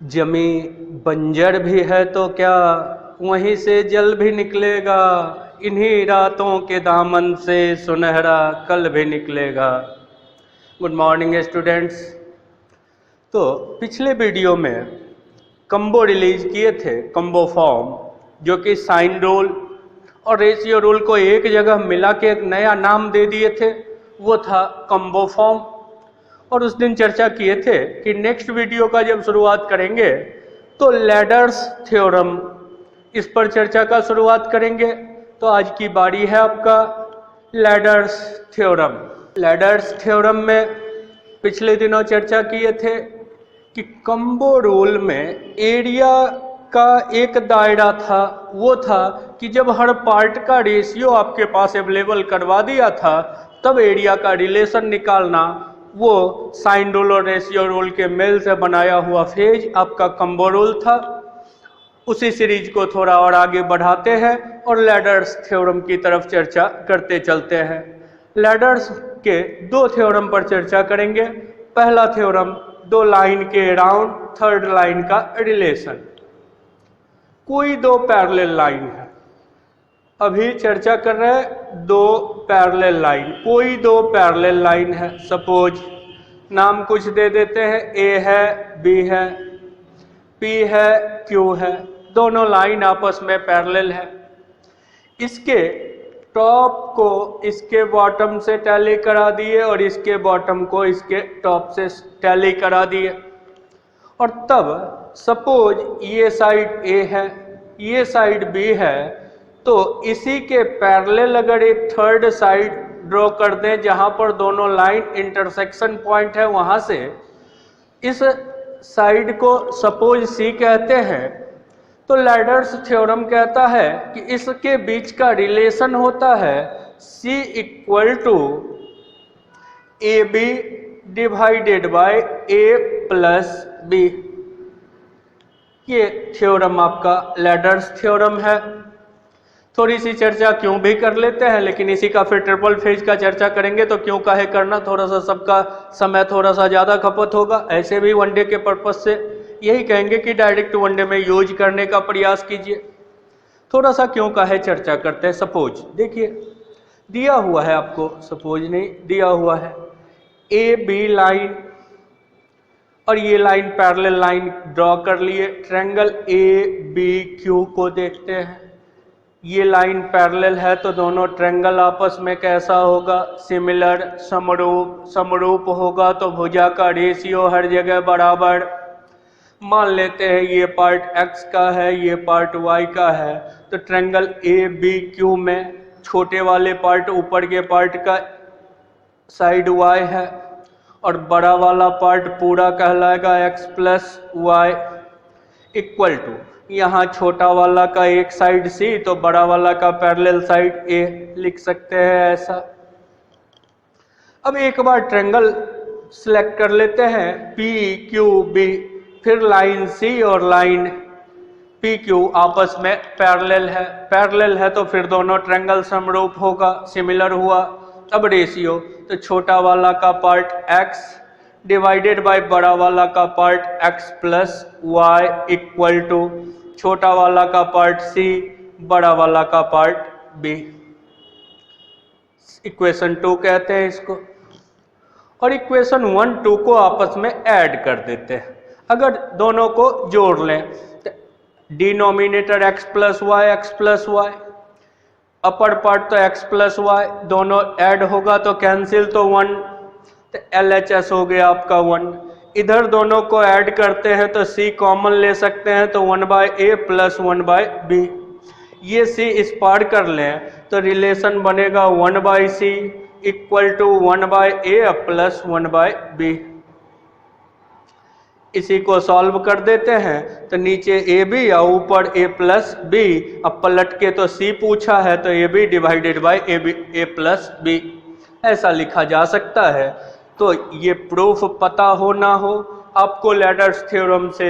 जमी बंजर भी है तो क्या वहीं से जल भी निकलेगा, इन्हीं रातों के दामन से सुनहरा कल भी निकलेगा। Good morning students. तो पिछले वीडियो में कम्बो रिलीज किए थे, कम्बो फॉर्म, जो कि साइन रूल और रेशियो रूल को एक जगह मिला के एक नया नाम दे दिए थे, वो था कम्बो फॉर्म। और उस दिन चर्चा किए थे कि नेक्स्ट वीडियो का जब शुरुआत करेंगे तो लैडर्स थ्योरम, इस पर चर्चा का शुरुआत करेंगे। तो आज की बारी है आपका लैडर्स थ्योरम। लैडर्स थ्योरम में पिछले दिनों चर्चा किए थे कि कम्बो रूल में एरिया का एक दायरा था, वो था कि जब हर पार्ट का रेशियो आपके पास अवेलेबल करवा दिया था तब एरिया का रिलेशन निकालना, वो साइन रूल और रेशियो रूल के मेल से बनाया हुआ फेज आपका कम्बो रूल था। उसी सीरीज को थोड़ा और आगे बढ़ाते हैं और लैडर्स थ्योरम की तरफ चर्चा करते चलते हैं। लैडर्स के दो थ्योरम पर चर्चा करेंगे। पहला थ्योरम, दो लाइन के अराउंड थर्ड लाइन का रिलेशन। कोई दो पैरेलल लाइन है, अभी चर्चा कर रहे हैं दो पैरेलल लाइन, कोई दो पैरेलल लाइन है। सपोज नाम कुछ दे देते हैं, ए है, बी है, पी है, क्यू है, दोनों लाइन आपस में पैरेलल है। इसके टॉप को इसके बॉटम से टैली करा दिए और इसके बॉटम को इसके टॉप से टैली करा दिए। और तब सपोज ये साइड ए है, ये साइड बी है, तो इसी के पैरेलल अगर एक थर्ड साइड ड्रॉ कर दें जहां पर दोनों लाइन इंटरसेक्शन पॉइंट है, वहां से इस साइड को सपोज सी कहते हैं, तो लैडर्स थ्योरम कहता है कि इसके बीच का रिलेशन होता है C equal to A B divided by A plus B. ये थ्योरम आपका लैडर्स थ्योरम है। थोड़ी सी चर्चा क्यों भी कर लेते हैं, लेकिन इसी का फिर ट्रिपल फेज का चर्चा करेंगे तो क्यों काहे करना, थोड़ा सा सबका समय थोड़ा सा ज़्यादा खपत होगा। ऐसे भी वनडे के पर्पज से यही कहेंगे कि डायरेक्ट वनडे में यूज करने का प्रयास कीजिए। थोड़ा सा क्यों काहे चर्चा करते हैं। सपोज देखिए, दिया हुआ है आपको, सपोज नहीं दिया हुआ है, ए बी लाइन और ये लाइन पैरेलल लाइन ड्रॉ कर लिए। ट्रायंगल ए बी क्यू को देखते हैं, ये लाइन पैरेलल है तो दोनों ट्रायंगल आपस में कैसा होगा, सिमिलर, समरूप। समरूप होगा तो भुजा का रेशियो हर जगह बराबर। मान लेते हैं ये पार्ट x का है, ये पार्ट y का है, तो ट्रायंगल ए बी क्यू में छोटे वाले पार्ट ऊपर के पार्ट का साइड y है और बड़ा वाला पार्ट पूरा कहलाएगा x plus Y equal to, यहाँ छोटा वाला का एक साइड C तो बड़ा वाला का पैरेलल साइड A लिख सकते हैं ऐसा। अब एक बार ट्रायंगल सिलेक्ट कर लेते हैं P Q B, फिर लाइन C और लाइन P Q आपस में पैरेलल है। पैरेलल है तो फिर दोनों ट्रायंगल समरूप होगा, सिमिलर हुआ। अब रेशियो, तो छोटा वाला का पार्ट x डिवाइडेड बाय बड़ा वाला का part x plus Y equal to छोटा वाला का पार्ट c बड़ा वाला का पार्ट b। इक्वेशन 2 कहते हैं इसको। और इक्वेशन 1 2 को आपस में ऐड कर देते हैं। अगर दोनों को जोड़ लें तो denominator x plus Y, upper part तो x प्लस वाई, दोनों ऐड होगा तो कैंसिल, तो 1, तो LHS हो गया आपका 1। इधर दोनों को ऐड करते हैं तो C कॉमन ले सकते हैं तो 1/a प्लस 1/b। ये C इस पार कर लें तो रिलेशन बनेगा 1/c equal to 1/a plus 1/b। इसी को सॉल्व कर देते हैं तो नीचे ए बी या ऊपर a प्लस बी। अब पलट के तो C पूछा है तो A B divided by A plus B ऐसा लिखा जा सकता है। तो ये प्रूफ पता हो ना हो, आपको लैडर्स थ्योरम से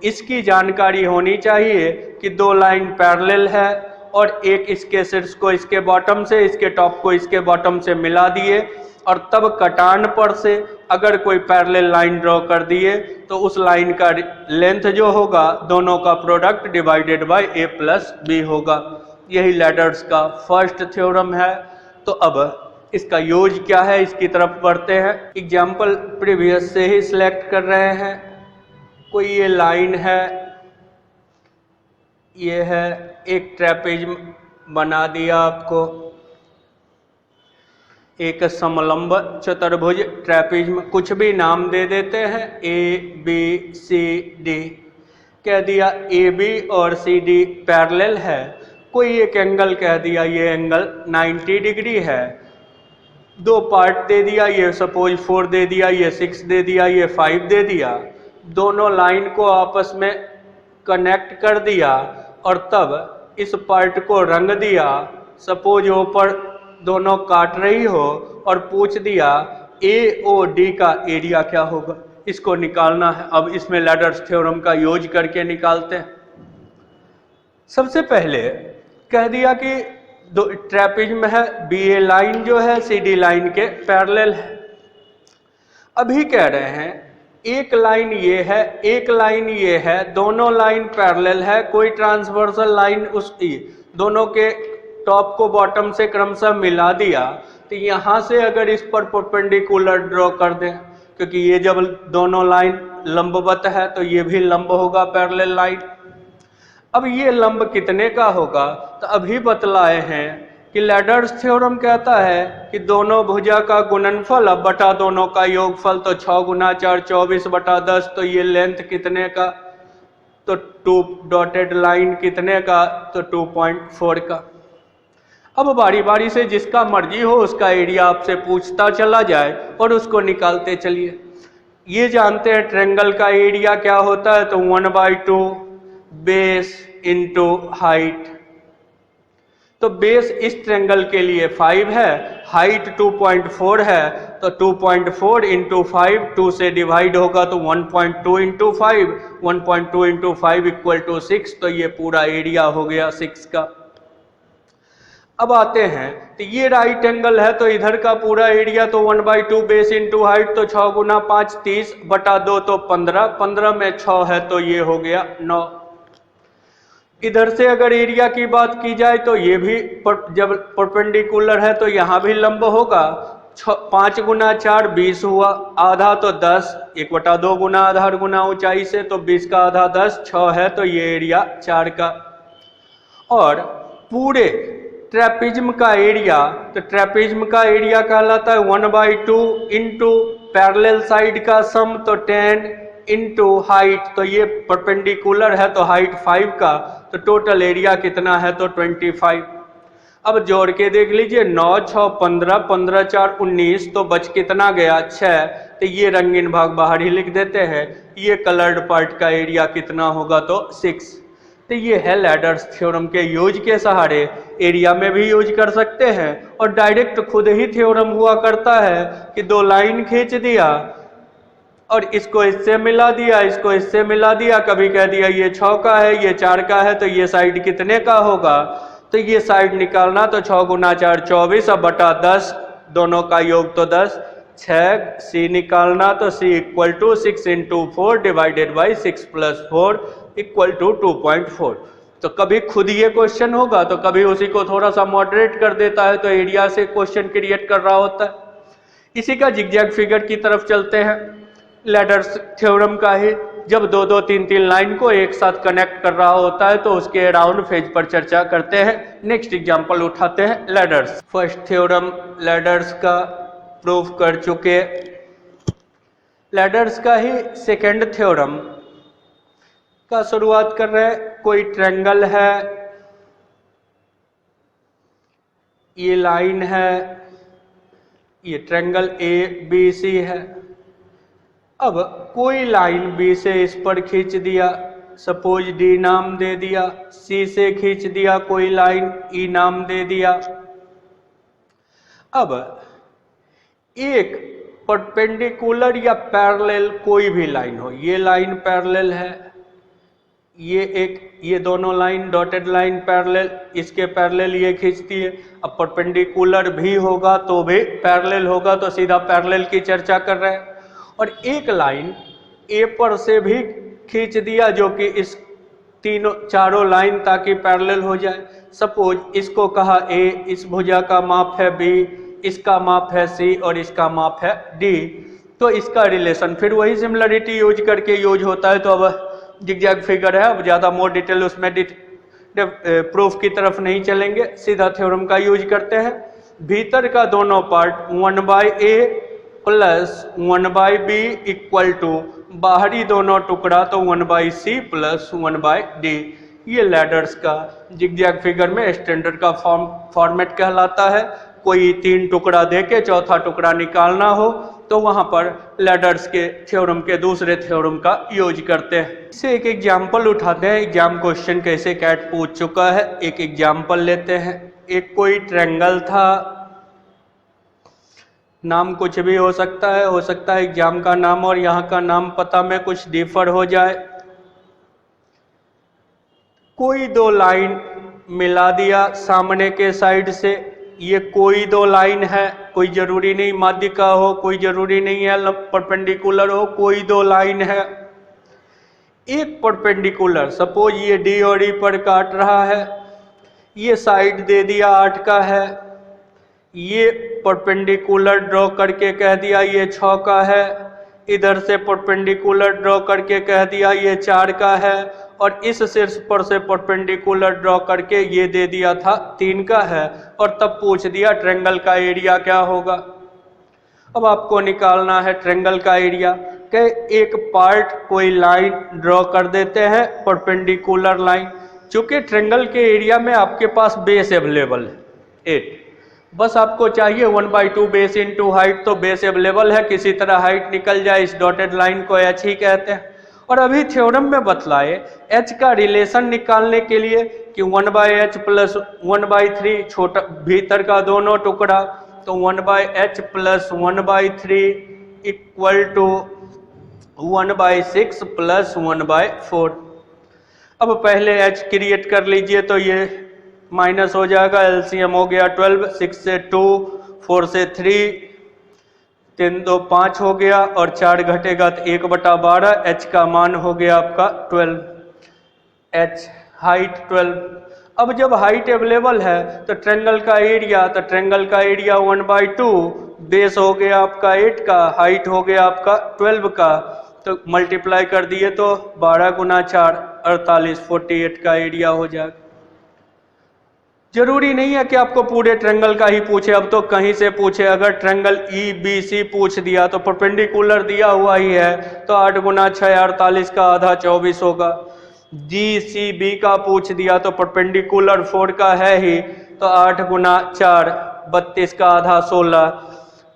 इसकी जानकारी होनी चाहिए कि दो लाइन पैरेलल है और एक इसके शीर्ष को इसके बॉटम से, इसके टॉप को इसके बॉटम से मिला दिए। और तब कटान पर से अगर कोई पैरेलल लाइन ड्रॉ कर दिए तो उस लाइन का लेंथ जो होगा दोनों का product divided by a plus B होगा। यही लैडर्स का फर्स्ट थ्योरम है। तो अब इसका यूज क्या है, इसकी तरफ बढ़ते हैं। एग्जाम्पल प्रीवियस से ही सिलेक्ट कर रहे हैं। कोई ये लाइन है, ये है एक ट्रेपेज बना दिया आपको, एक समलंब चतुर्भुज ट्रेपेजियम, कुछ भी नाम दे देते हैं, ए बी सी डी कह दिया। ए बी और सी डी पैरेलल है। कोई एक एंगल कह दिया, ये एंगल 90 डिग्री है। दो पार्ट दे दिया, ये सपोज 4 दे दिया, ये 6 दे दिया, ये 5 दे दिया। दोनों लाइन को आपस में कनेक्ट कर दिया और तब इस पार्ट को रंग दिया। सपोज ऊपर दोनों काट रही हो और पूछ दिया ए ओ डी का एरिया क्या होगा, इसको निकालना है। अब इसमें लैडर्स थ्योरम का यूज करके निकालते हैं। सबसे पहले कह दिया कि दो ट्रेपेजियम है, बी ए लाइन जो है सी डी लाइन के पैरेलल है। अभी कह रहे हैं एक लाइन ये है, एक लाइन ये है, दोनों लाइन पैरेलल है। कोई ट्रांसवर्सल लाइन उस दोनों के टॉप को बॉटम से क्रमशः मिला दिया तो यहां से अगर इस पर परपेंडिकुलर ड्रॉ कर दें, क्योंकि ये जब दोनों लाइन लंबवत है तो ये भी लंब होगा पैरेलल लाइन। अब ये लंब कितने का होगा, तो अभी बतलाए हैं कि लैडर्स थ्योरम कहता है कि दोनों भुजा का गुणनफल अब बटा दोनों का योगफल, तो 6 गुना 4 24 बटा 10। तो ये लेंथ कितने का, तो 2 डॉटेड लाइन कितने का, तो 2.4 का। अब बारी बारी से जिसका मर्जी हो उसका एरिया आपसे पूछता चला जाए और उसको निकालते चलिए। ये जानते हैं ट्रायंगल का एरिया क्या होता है, तो 1/2 बेस इंटू हाइट। तो बेस इस ट्रायंगल के लिए 5 है, हाइट 2.4 है, तो 2.4 इंटू 5 2 से डिवाइड होगा तो 1.2 इंटू 5, 1.2 इंटू 5 इक्वल टू 6। तो ये पूरा एरिया हो गया 6 का। अब आते हैं तो ये राइट एंगल है, तो इधर का पूरा एरिया तो 1/2 बेस इंटू हाइट, तो 6 गुना 5 30 बटा 2 तो 15, 15 में 6 है तो ये हो गया 9। इधर से अगर एरिया की बात की जाए तो ये भी जब परपेंडिकुलर है तो यहाँ भी लंब होगा। 5 गुना 4 20 हुआ, आधा तो 10, 1/2 गुना आधार गुना ऊंचाई से, तो 20 का आधा 10, 6 है तो ये एरिया 4 का। और पूरे ट्रेपेजियम का एरिया, तो ट्रेपेजियम का एरिया कहलाता है 1/2 इंटू पैरेलल साइड का सम, तो 10 इंटू हाइट, तो ये परपेंडिकुलर है तो हाइट 5 का, तो टोटल एरिया कितना है, तो 25। अब जोड़ के देख लीजिए, 9 6 15, 15 4 19, तो बच कितना गया 6। तो ये रंगीन भाग बाहर ही लिख देते हैं। ये कलर्ड पार्ट का एरिया कितना होगा, तो 6। तो ये है लैडर्स थ्योरम के यूज के सहारे एरिया में भी यूज कर सकते हैं और डायरेक्ट खुद ही थ्योरम हुआ करता है कि दो लाइन खींच दिया और इसको इससे मिला दिया, इसको इससे मिला दिया। कभी कह दिया ये 6 का है, ये 4 का है, तो ये साइड कितने का होगा, तो ये साइड निकालना, तो 6 गुना 4 24 अब बटा 10, दोनों का योग तो 10। 6 सी निकालना, तो C equal to 6 into 4 divided by 6 plus 4 equal to 2.4। तो कभी खुद ये क्वेश्चन होगा तो कभी उसी को थोड़ा सा मॉडरेट कर देता है, तो एरिया से क्वेश्चन क्रिएट कर रहा होता है। इसी का जिगजैग फिगर की तरफ चलते हैं। लैडर्स थ्योरम का ही जब 2 2 3 3 लाइन को एक साथ कनेक्ट कर रहा होता है तो उसके अराउंड फेज पर चर्चा करते हैं। नेक्स्ट एग्जांपल उठाते हैं लैडर्स। फर्स्ट थ्योरम लैडर्स का प्रूफ कर चुके। लैडर्स का ही सेकंड थ्योरम का शुरुआत कर रहे हैं। कोई ट्रायंगल है, ये लाइन है, ये ट्रायंगल ए बी सी है। अब कोई लाइन बी से इस पर खींच दिया, सपोज डी नाम दे दिया, सी से खींच दिया कोई लाइन, ई नाम दे दिया। अब एक परपेंडिकुलर या पैरेलल कोई भी लाइन हो, ये लाइन पैरेलल है, ये दोनों लाइन डॉटेड लाइन पैरेलल, इसके पैरेलल ये खींचती है। अब परपेंडिकुलर भी होगा तो भी पैरेलल होगा, तो सीधा पैरेलल की चर्चा कर रहे हैं। और एक लाइन ए पर से भी खींच दिया जो कि इस चारों लाइन ताकि पैरेलल हो जाए। सपोज इसको कहा ए, इस भुजा का माप है बी, इसका माप है सी और इसका माप है डी, तो इसका रिलेशन फिर वही सिमिलरिटी यूज करके यूज होता है। तो अब जिगजैग फिगर है, अब ज़्यादा मोर डिटेल उसमें प्रूफ की तरफ नहीं चलेंगे, सीधा थ्योरम का यूज करते हैं। भीतर का दोनों part 1/a plus 1/b equal to बाहरी दोनों टुकड़ा तो 1/c प्लस 1/d। ये लैडर्स का जिगजैग फिगर में स्टैंडर्ड का फॉर्मेट कहलाता है। कोई 3 टुकड़ा देके चौथा टुकड़ा निकालना हो तो वहां पर लैडर्स के थ्योरम के दूसरे थ्योरम का यूज करते हैं। इसे एक एग्जाम्पल उठाते हैं, एग्जाम क्वेश्चन कैसे कैट पूछ चुका है। एक एग्जाम्पल लेते हैं। एक कोई ट्रायंगल था, नाम कुछ भी हो सकता है एग्जाम का नाम और यहाँ का नाम पता में कुछ डिफर हो जाए। कोई 2 लाइन मिला दिया सामने के साइड से, ये कोई 2 लाइन है, कोई जरूरी नहीं माध्यिका हो, कोई जरूरी नहीं है परपेंडिकुलर हो, कोई 2 लाइन है। एक परपेंडिकुलर, सपोज ये डी और ई पर काट रहा है, ये साइड दे दिया 8 का है, ये परपेंडिकुलर ड्रॉ करके कह दिया ये 6 का है, इधर से परपेंडिकुलर ड्रॉ करके कह दिया ये 4 का है, और इस शीर्ष पर से परपेंडिकुलर ड्रॉ करके ये दे दिया था 3 का है, और तब पूछ दिया ट्रायंगल का एरिया क्या होगा। अब आपको निकालना है ट्रायंगल का एरिया। के एक पार्ट कोई लाइन ड्रॉ कर देते हैं परपेंडिकुलर लाइन। चूंकि ट्रायंगल के एरिया में आपके पास बेस अवेलेबल है 8, बस आपको चाहिए 1/2 बेस इंटू हाइट, तो बेस अवेलेबल है, किसी तरह हाइट निकल जाए। इस डॉटेड लाइन को h ही कहते हैं। और अभी थ्योरम में बतलाए h का रिलेशन निकालने के लिए कि 1/h प्लस 1/3 छोटा भीतर का दोनों टुकड़ा, तो 1/h plus 1/3 equal to 1/6 plus 1/4। अब पहले h क्रिएट कर लीजिए, तो ये माइनस हो जाएगा, एलसीएम हो गया 12, 6 से 2, 4 से 3, 3 2 5 हो गया, और 4 घटेगा तो 1/12, h का मान हो गया आपका 12, h हाइट 12। अब जब हाइट अवेलेबल है तो ट्रायंगल का एरिया, तो ट्रायंगल का एरिया 1/2, बेस हो गया आपका 8 का, हाइट हो गया आपका 12 का, तो मल्टीप्लाई कर दिए तो 12 गुना 4 48, 48 का एरिया हो जाएगा। जरूरी नहीं है कि आपको पूरे ट्रायंगल का ही पूछे, अब तो कहीं से पूछे। अगर ट्रायंगल EBC पूछ दिया तो परपेंडिकुलर दिया हुआ ही है, तो 8 गुना 6 48 का आधा 24 होगा। GCB का पूछ दिया तो परपेंडिकुलर 4 का है ही, तो 8 गुना 4 32 का आधा 16।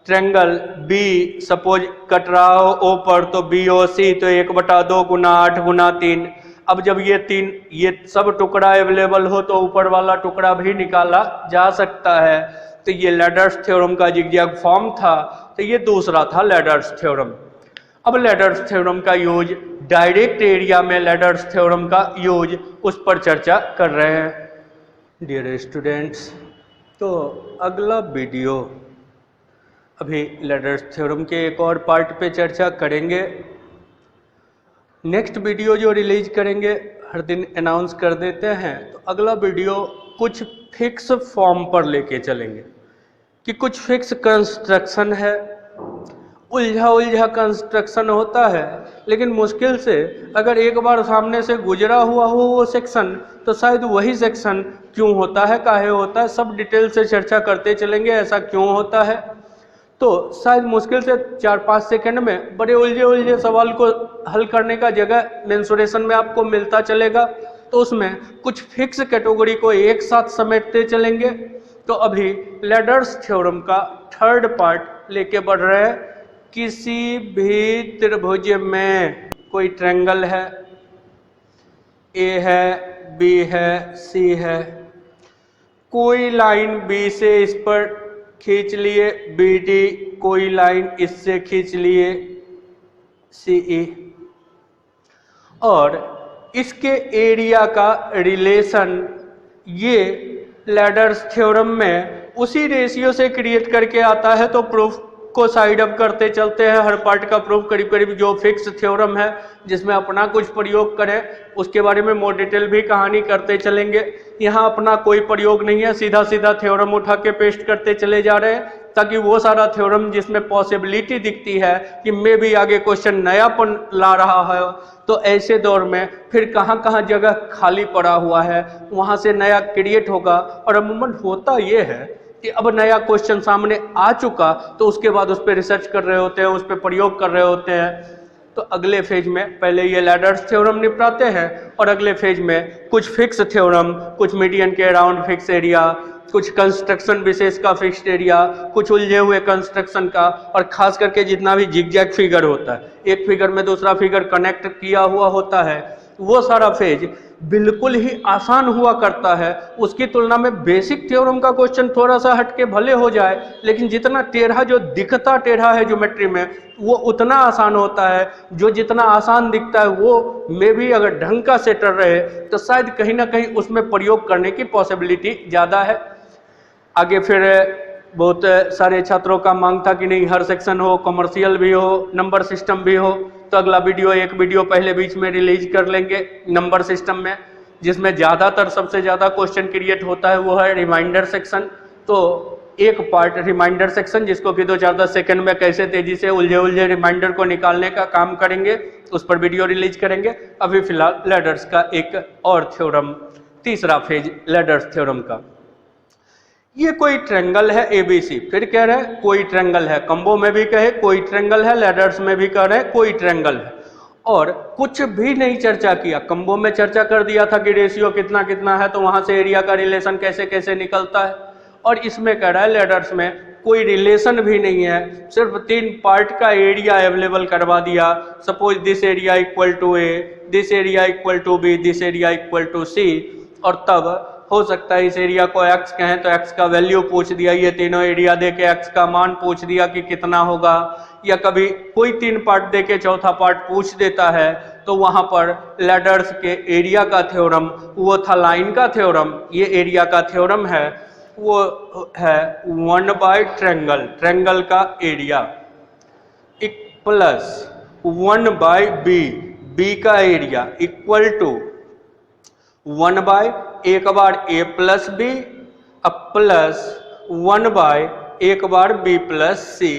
ट्रायंगल B सपोज कट रहा हो O पर, तो BOC तो 1/2 गुना 8 गुना 3। अब जब ये सब टुकड़ा अवेलेबल हो तो ऊपर वाला टुकड़ा भी निकाला जा सकता है। तो ये लैडर्स थ्योरम का जिगजैग फॉर्म था, तो ये दूसरा था लैडर्स थ्योरम। अब लैडर्स थ्योरम का यूज डायरेक्ट एरिया में, लैडर्स थ्योरम का यूज उस पर चर्चा कर रहे हैं। डियर स्टूडेंट्स, तो अगला वीडियो अभी लैडर्स थ्योरम के एक और पार्ट पे चर्चा करेंगे। नेक्स्ट वीडियो जो रिलीज करेंगे हर दिन अनाउंस कर देते हैं, तो अगला वीडियो कुछ फिक्स फॉर्म पर लेके चलेंगे कि कुछ फिक्स कंस्ट्रक्शन है, उलझा कंस्ट्रक्शन होता है, लेकिन मुश्किल से अगर एक बार सामने से गुजरा हुआ हो वो सेक्शन, तो शायद वही सेक्शन क्यों होता है, काहे होता है, सब डिटेल से चर्चा करते चलेंगे ऐसा क्यों होता है। तो शायद मुश्किल से 4-5 सेकंड में बड़े उलझे सवाल को हल करने का जगह मेंसुरेशन में आपको मिलता चलेगा, तो उसमें कुछ फिक्स कैटेगरी को एक साथ समेटते चलेंगे। तो अभी लैडर्स थ्योरम का 3rd पार्ट लेके बढ़ रहे हैं। किसी भी त्रिभुज में कोई ट्रायंगल है, A है, B है, C है, कोई लाइन B से इस पर खींच लिए, BD कोई लाइन इससे खींच लिए, CE, और इसके एरिया का रिलेशन ये लैडर्स थ्योरम में उसी रेशियो से क्रिएट करके आता है। तो प्रूफ को साइड अप करते चलते हैं, हर पार्ट का प्रूफ करीब करीब जो फिक्स थ्योरम है जिसमें अपना कुछ प्रयोग करें, उसके बारे में मोर डिटेल भी कहानी करते चलेंगे। यहाँ अपना कोई प्रयोग नहीं है, सीधा सीधा थ्योरम उठा के पेस्ट करते चले जा रहे हैं, ताकि वो सारा थ्योरम जिसमें पॉसिबिलिटी दिखती है कि मे भी आगे क्वेश्चन नयापन ला रहा है, तो ऐसे दौर में फिर कहाँ कहाँ जगह खाली पड़ा हुआ है वहाँ से नया क्रिएट होगा। और अमूमन होता ये है कि अब नया क्वेश्चन सामने आ चुका तो उसके बाद उस पर रिसर्च कर रहे होते हैं, उस पर प्रयोग कर रहे होते हैं। तो अगले फेज में पहले ये लैडर्स थ्योरम निपटाते हैं और अगले फेज में कुछ फिक्स थ्योरम, कुछ मीडियन के अराउंड फिक्स एरिया, कुछ कंस्ट्रक्शन विशेष का फिक्स्ड एरिया, कुछ उलझे हुए कंस्ट्रक्शन का, और खास करके जितना भी जिगजैग फिगर होता है, एक फिगर में दूसरा फिगर कनेक्ट किया हुआ होता है, वो सारा फेज बिल्कुल ही आसान हुआ करता है। उसकी तुलना में बेसिक थ्योरम का क्वेश्चन थोड़ा सा हटके भले हो जाए, लेकिन जितना टेढ़ा जो दिखता टेढ़ा है ज्योमेट्री में वो उतना आसान होता है। जो जितना आसान दिखता है वो मे भी अगर ढंग का सेटर रहे तो शायद कहीं ना कहीं उसमें प्रयोग करने की पॉसिबिलिटी ज़्यादा है। आगे फिर बहुत सारे छात्रों का मांग था कि नहीं हर सेक्शन हो, कमर्शियल भी हो, नंबर सिस्टम भी हो, तो अगला वीडियो एक वीडियो पहले बीच में रिलीज कर लेंगे नंबर सिस्टम में, जिसमें ज़्यादातर सबसे ज़्यादा क्वेश्चन क्रिएट होता है वो है रिमाइंडर सेक्शन। तो एक पार्ट रिमाइंडर सेक्शन जिसको कि 2-4-10 सेकंड में कैसे तेजी से उलझे रिमाइंडर को निकालने का काम करेंगे, उस पर वीडियो रिलीज करेंगे। अभी फिलहाल लैडर्स का एक और थ्योरम, तीसरा फेज लैडर्स थ्योरम का। ये कोई ट्रेंगल है एबीसी, फिर कह रहे हैं कोई ट्रेंगल है, कंबो में भी कहे कोई ट्रेंगल है, लैडर्स में भी कह रहे हैं कोई ट्रेंगल है, और कुछ भी नहीं चर्चा किया। कंबो में चर्चा कर दिया था कि रेशियो कितना कितना है, तो वहां से एरिया का रिलेशन कैसे कैसे निकलता है, और इसमें कह रहा है लैडर्स में कोई रिलेशन भी नहीं है, सिर्फ 3 पार्ट का एरिया अवेलेबल करवा दिया। Suppose this area equal to A, this area equal to B, this area equal to C, और तब हो सकता है इस एरिया को x कहें तो x का वैल्यू पूछ दिया, ये तीनों एरिया देके x का मान पूछ दिया कि कितना होगा, या कभी कोई 3 पार्ट देके चौथा पार्ट पूछ देता है, तो वहां पर लैडर्स के एरिया का थ्योरम वो था लाइन का थ्योरम। ये एरिया का थ्योरम है वो है 1 बाय ट्रेंगल, ट्रेंगल का area plus 1 by B, B का एरिया इक्वल टू 1 बाय एक बार a प्लस बी अब प्लस 1 बाय एक बार b प्लस सी।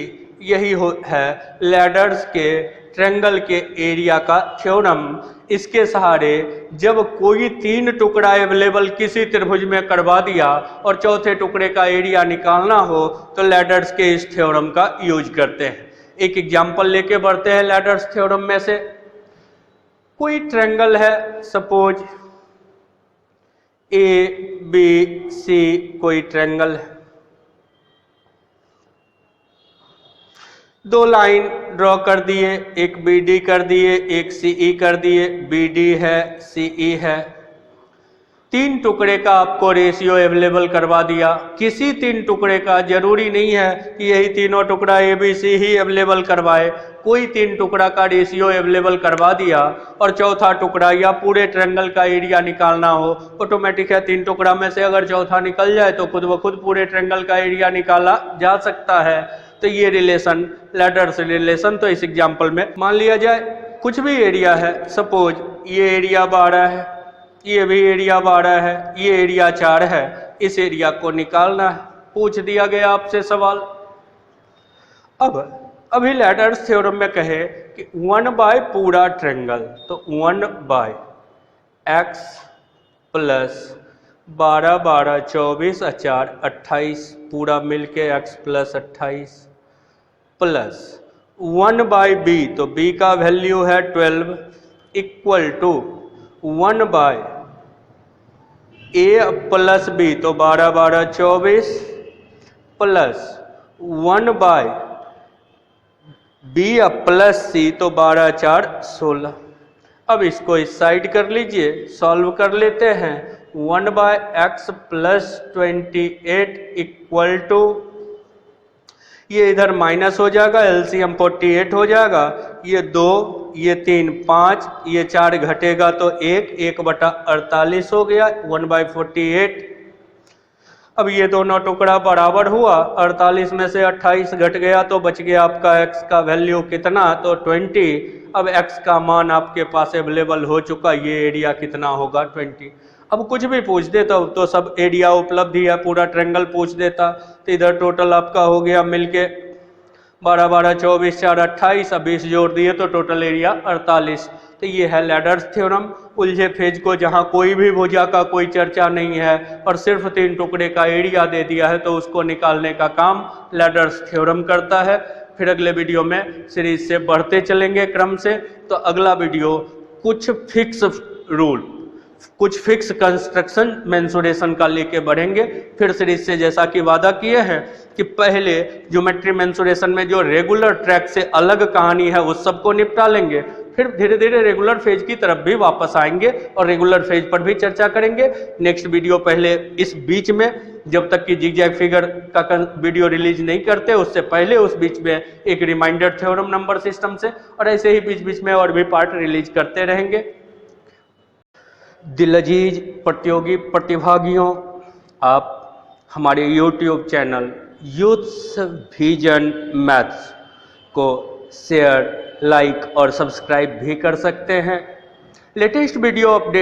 यही है लैडर्स के ट्रेंगल के एरिया का थ्योरम। इसके सहारे जब कोई 3 टुकड़ा अवेलेबल किसी त्रिभुज में करवा दिया और चौथे टुकड़े का एरिया निकालना हो तो लैडर्स के इस थ्योरम का यूज करते हैं। एक एग्जांपल लेके बढ़ते हैं लैडर्स थ्योरम में से। कोई ट्रेंगल है, सपोज ए बी सी कोई ट्रेंगल है, 2 लाइन ड्रॉ कर दिए, एक बी डी कर दिए, एक सी ई कर दिए, बी डी है सी ई है। 3 टुकड़े का आपको रेशियो अवेलेबल करवा दिया। किसी 3 टुकड़े का, जरूरी नहीं है कि यही तीनों टुकड़ा A B C he available करवाए, कोई 3 टुकड़ा का रेशियो अवेलेबल करवा दिया और चौथा टुकड़ा या पूरे ट्रेंगल का एरिया निकालना हो। ऑटोमेटिक है 3 टुकड़ा में से अगर चौथा निकल जाए तो खुद ब खुद पूरे ट्रेंगल का एरिया निकाला जा सकता है। तो ये रिलेशन लैडर्स रिलेशन, तो इस एग्जाम्पल में मान लिया जाए कुछ भी एरिया है, सपोज ये एरिया 12 है, ये भी एरिया 12 है, ये एरिया 4 है, इस एरिया को निकालना है, पूछ दिया गया आपसे सवाल। अब अभी लैडर्स थ्योरम में कहे कि 1 बाय पूरा ट्रेंगल, तो 1 बाय x प्लस 12 12 24 4 28 पूरा मिलके x plus 28 plus 1 by b, तो b का वैल्यू है 12 equal to 1 by a plus b, तो 12 12 24 plus 1 by b plus c, तो 12 4 16। अब इसको इस साइड कर लीजिए, सॉल्व कर लेते हैं। 1 by x plus 28 equal to, ये इधर माइनस हो जाएगा, एलसीएम 48 हो जाएगा, ये 2, ये 3, 5, ये 4 घटेगा तो 1/48 हो गया, 1/48। अब ये दोनों टुकड़ा बराबर हुआ, 48 में से 28 घट गया तो बच गया आपका x का वैल्यू कितना, तो 20। अब x का मान आपके पास अवेलेबल हो चुका, ये एरिया कितना होगा 20। अब कुछ भी पूछ देता तो सब एरिया उपलब्ध ही है, पूरा ट्रायंगल पूछ देता तो इधर टोटल आपका हो गया मिलके 12, 12, 24, 4, 28, अब 20 जोड़ दिए तो टोटल एरिया 48। तो ये है लैडर्स थ्योरम। उलझे फेज को जहाँ कोई भी भुजा का कोई चर्चा नहीं है और सिर्फ 3 टुकड़े का एरिया दे दिया है तो उसको निकालने का काम लैडर्स थ्योरम करता है। फिर अगले वीडियो में सीरीज से बढ़ते चलेंगे क्रम से। तो अगला वीडियो कुछ फिक्स रूल, कुछ फिक्स कंस्ट्रक्शन मेंसुरेशन का लेके बढ़ेंगे। फिर सीरीज से जैसा कि वादा किए हैं कि पहले ज्योमेट्री मेंसुरेशन में जो रेगुलर ट्रैक से अलग कहानी है उस सबको निपटा लेंगे, फिर धीरे धीरे रेगुलर फेज की तरफ भी वापस आएंगे और रेगुलर फेज पर भी चर्चा करेंगे। नेक्स्ट वीडियो पहले इस बीच में, जब तक कि जिगजैग फिगर का वीडियो रिलीज नहीं करते उससे पहले उस बीच में एक रिमाइंडर थ्योरम नंबर सिस्टम से, और ऐसे ही बीच बीच में और भी पार्ट रिलीज करते रहेंगे। दिल अजीज प्रतियोगी प्रतिभागियों, आप हमारे YouTube channel youths vision maths को शेयर, लाइक और सब्सक्राइब भी कर सकते हैं। Latest video update